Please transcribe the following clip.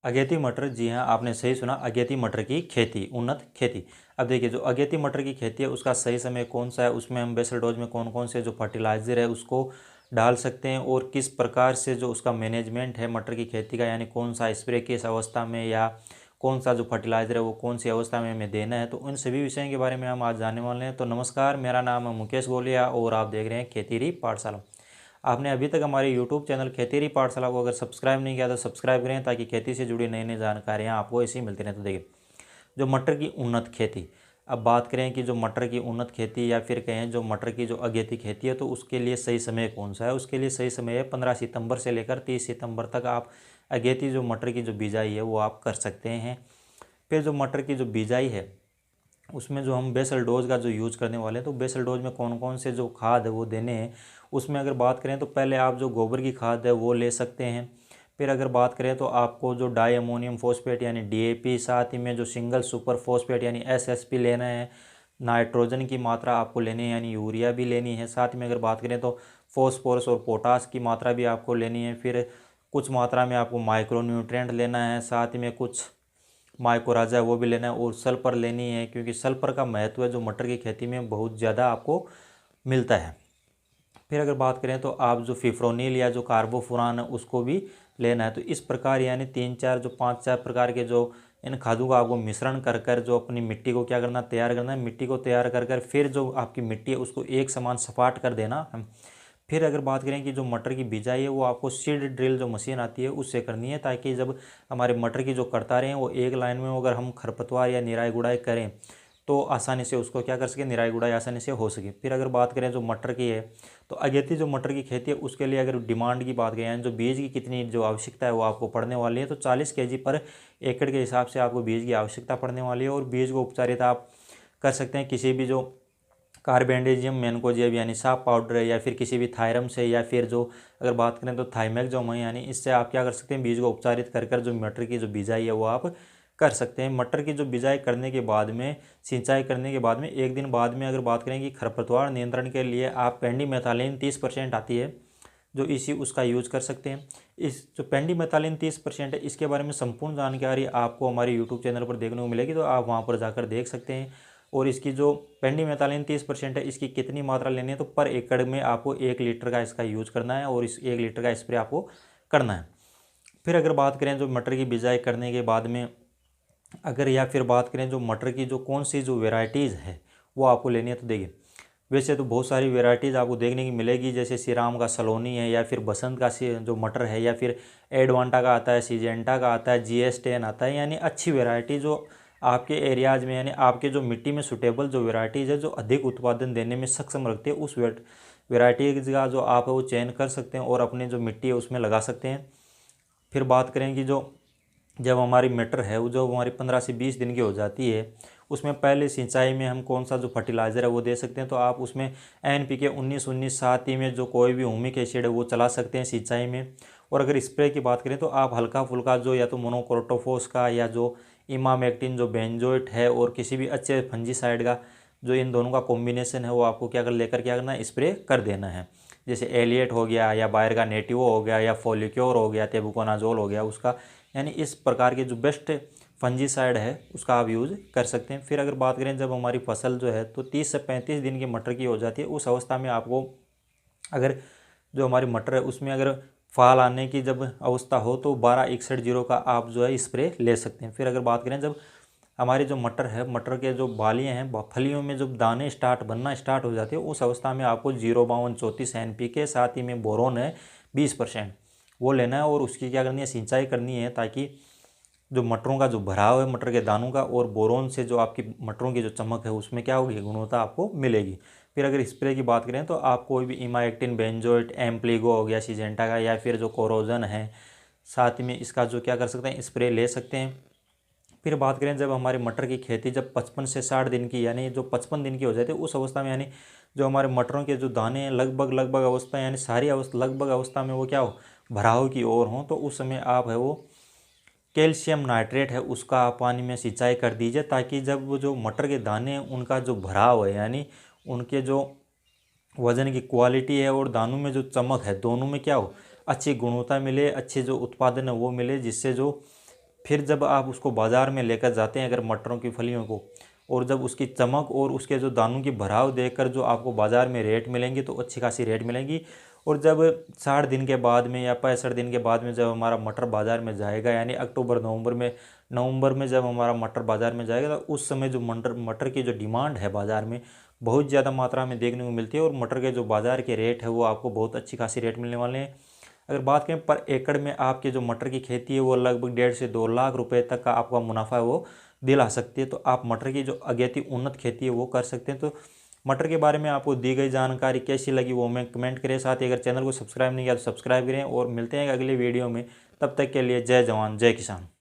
अगेती मटर, जी हाँ, आपने सही सुना। अगेती मटर की खेती, उन्नत खेती। अब देखिए, जो अगेती मटर की खेती है उसका सही समय कौन सा है, उसमें हम बेसल डोज में कौन कौन से जो फर्टिलाइज़र है उसको डाल सकते हैं, और किस प्रकार से जो उसका मैनेजमेंट है मटर की खेती का, यानी कौन सा स्प्रे किस अवस्था में, या कौन सा जो फर्टिलाइज़र है वो कौन सी अवस्था में हमें देना है, तो उन सभी विषयों के बारे में हम आज जानने वाले हैं। तो नमस्कार, मेरा नाम है मुकेश गोलिया और आप देख रहे हैं खेतीरी पाठशाला। आपने अभी तक हमारे यूट्यूब चैनल खेतीरी पाठशाला को अगर सब्सक्राइब नहीं किया तो सब्सक्राइब करें, ताकि खेती से जुड़ी नई नई जानकारियाँ आपको ऐसी मिलती रहें। तो देखिए, जो मटर की उन्नत खेती, अब बात करें कि जो मटर की उन्नत खेती या फिर कहें जो मटर की जो अगेती खेती है, तो उसके लिए सही समय कौन सा है। उसके लिए सही समय है 15 सितंबर से लेकर 30 सितंबर तक आप अगेती जो मटर की जो बिजाई है वो आप कर सकते हैं। फिर जो मटर की जो बिजाई है उसमें जो हम बेसल डोज का जो यूज करने वाले हैं, तो बेसल डोज में कौन कौन से जो खाद है वो देने हैं, उसमें अगर बात करें तो पहले आप जो गोबर की खाद है वो ले सकते हैं। फिर अगर बात करें तो आपको जो डाई अमोनियम फॉस्फेट यानी डीएपी, साथ ही में जो सिंगल सुपर फॉस्फेट यानी एसएसपी लेना है। नाइट्रोजन की मात्रा आपको लेनी है यानी यूरिया भी लेनी है। साथ में अगर बात करें तो फॉस्फोरस और पोटास की मात्रा भी आपको लेनी है। फिर कुछ मात्रा में आपको माइक्रो न्यूट्रिएंट लेना है, साथ में कुछ माइकोराजा है वो भी लेना है, और सल्फर लेनी है, क्योंकि सल्फर का महत्व है जो मटर की खेती में बहुत ज़्यादा आपको मिलता है। फिर अगर बात करें तो आप जो फिफ्रोनिल या जो कार्बोफुरान है उसको भी लेना है। तो इस प्रकार यानी 3-4 जो 5-4 प्रकार के जो इन खादों का आपको मिश्रण कर कर जो अपनी मिट्टी को क्या करना, तैयार करना है। मिट्टी को तैयार कर कर फिर जो आपकी मिट्टी है उसको एक समान सपाट कर देना। फिर अगर बात करें कि जो मटर की बिजाई है वो आपको सीड ड्रिल जो मशीन आती है उससे करनी है, ताकि जब हमारे मटर की जो कतारें हैं वो एक लाइन में, अगर हम खरपतवार या निराई गुड़ाई करें तो आसानी से उसको क्या कर सके, निराई गुड़ाई आसानी से हो सके। फिर अगर बात करें जो मटर की है, तो अगेती जो मटर की खेती है उसके लिए अगर डिमांड की बात करें, यानी जो बीज की कितनी जो आवश्यकता है वो आपको पड़ने वाली है, तो 40 केजी पर एकड़ के हिसाब से आपको बीज की आवश्यकता पड़ने वाली है। और बीज को उपचारित आप कर सकते हैं किसी भी जो कार्बेंडेजियम मैनकोजेब यानी साफ पाउडर है, या फिर किसी भी थायरम से, या फिर जो अगर बात करें तो थाइमेक्सोम है, यानी इससे आप क्या कर सकते हैं, बीज को उपचारित कर कर जो मटर की जो बिजाई है वो आप कर सकते हैं। मटर की जो बिजाई करने के बाद में, सिंचाई करने के बाद में 1 दिन बाद में अगर बात करें कि खरपतवार नियंत्रण के लिए आप पेंडीमेथालिन 30% आती है जो इसी उसका यूज कर सकते हैं। इस जो पेंडीमेथालिन 30% है इसके बारे में संपूर्ण जानकारी आपको हमारे यूट्यूब चैनल पर देखने को मिलेगी, तो आप वहाँ पर जाकर देख सकते हैं। और इसकी जो पेंडीमेथालिन 30% है इसकी कितनी मात्रा लेनी है, तो पर एकड़ में आपको 1 लीटर का इसका यूज करना है, और इस 1 लीटर का स्प्रे आपको करना है। फिर अगर बात करें जो मटर की बिजाई करने के बाद में, अगर या फिर बात करें जो मटर की जो कौन सी जो वेराइटीज़ है वो आपको लेनी है, तो देखिए वैसे तो बहुत सारी वेराइटीज़ आपको देखने की मिलेगी, जैसे श्री राम का सलोनी है, या फिर बसंत का जो मटर है, या फिर एडवांटा का आता है, सीजेंटा का आता है, GS10 आता है, यानी अच्छी वेराइटी जो आपके एरियाज़ में, यानी आपके जो मिट्टी में सुटेबल जो वेराइटीज़ है जो अधिक उत्पादन देने में सक्षम रखते हैं, उस वेराइटीज़ का जो आप है वो चयन कर सकते हैं और अपने जो मिट्टी है उसमें लगा सकते हैं। फिर बात करें कि जो जब हमारी मटर है वो जो हमारी 15 से 20 दिन की हो जाती है, उसमें पहले सिंचाई में हम कौन सा जो फर्टिलाइज़र है वो दे सकते हैं, तो आप उसमें NPK 19-19 साथ ही में जो कोई भी ह्यूमिक एसिड है वो चला सकते हैं सिंचाई में। और अगर स्प्रे की बात करें तो आप हल्का फुल्का जो या तो मोनोक्रोटोफॉस का, या जो इमामेक्टिन जो बेंजोइट है, और किसी भी अच्छे फंजीसाइड का जो इन दोनों का कॉम्बिनेशन है वो आपको क्या कर लेकर क्या करना है, स्प्रे कर देना है। जैसे एलिएट हो गया, या बायर का नेटिवो हो गया, या फोलिक्योर हो गया, तेबुकोनाजोल हो गया उसका, यानी इस प्रकार के जो बेस्ट फंजीसाइड है उसका आप यूज़ कर सकते हैं। फिर अगर बात करें जब हमारी फसल जो है तो 30 से 35 दिन की मटर की हो जाती है, उस अवस्था में आपको अगर जो हमारी मटर है उसमें अगर फाल आने की जब अवस्था हो तो 1261 का आप जो है स्प्रे ले सकते हैं। फिर अगर बात करें जब हमारी जो मटर है, मटर के जो बालियाँ हैं, फलियों में जब दाने बनना स्टार्ट हो जाती है, उस अवस्था में आपको 05234 NPK, साथ ही में बोरोन है 20%, वो लेना है, और उसकी क्या करनी है, सिंचाई करनी है, ताकि जो मटरों का जो भराव है मटर के दानों का, और बोरोन से जो आपकी मटरों की जो चमक है उसमें क्या होगी, गुणवत्ता आपको मिलेगी। फिर अगर स्प्रे की बात करें तो आप कोई भी इमाइक्टिन बेंजोइट, एम्प्लीगो हो गया सिजेंटा का, या फिर जो कोरोजन है, साथ में इसका जो क्या कर सकते हैं, स्प्रे ले सकते हैं। फिर बात करें जब हमारे मटर की खेती जब 55 से 60 दिन की, यानी जो 55 दिन की हो जाती है उस अवस्था में, यानी जो हमारे मटरों के जो दाने हैं लगभग लगभग अवस्था, यानी सारी अवस्था लगभग अवस्था में वो क्या हो, भराव की ओर हों, तो उस समय आप है वो कैल्शियम नाइट्रेट है उसका आप पानी में सिंचाई कर दीजिए, ताकि जब वो जो मटर के दाने हैं उनका जो भराव है, यानी उनके जो वज़न की क्वालिटी है और दानों में जो चमक है, दोनों में क्या हो, अच्छी गुणवत्ता मिले, अच्छे जो उत्पादन है वो मिले, जिससे जो फिर जब आप उसको बाज़ार में लेकर जाते हैं अगर मटरों की फलियों को, और जब उसकी चमक और उसके जो दानों की भराव देखकर जो आपको बाज़ार में रेट मिलेंगी तो अच्छी खासी रेट मिलेंगी। और जब 60 दिन के बाद में या 65 दिन के बाद में जब हमारा मटर बाज़ार में जाएगा, यानी अक्टूबर नवंबर में जब हमारा मटर बाज़ार में जाएगा, तो उस समय जो मटर की जो डिमांड है बाज़ार में बहुत ज़्यादा मात्रा में देखने को मिलती है, और मटर के जो बाज़ार के रेट है वो आपको बहुत अच्छी खासी रेट मिलने वाले हैं। अगर बात करें पर एकड़ में आपके जो मटर की खेती है वो लगभग 1.5 से 2 लाख रुपए तक का आपका मुनाफा है वो दिला सकती है। तो आप मटर की जो अगेती उन्नत खेती है वो कर सकते हैं। तो मटर के बारे में आपको दी गई जानकारी कैसी लगी वो हमें कमेंट करें। साथ ही अगर चैनल को सब्सक्राइब नहीं किया तो सब्सक्राइब करें, और मिलते हैं अगले वीडियो में। तब तक के लिए जय जवान जय किसान।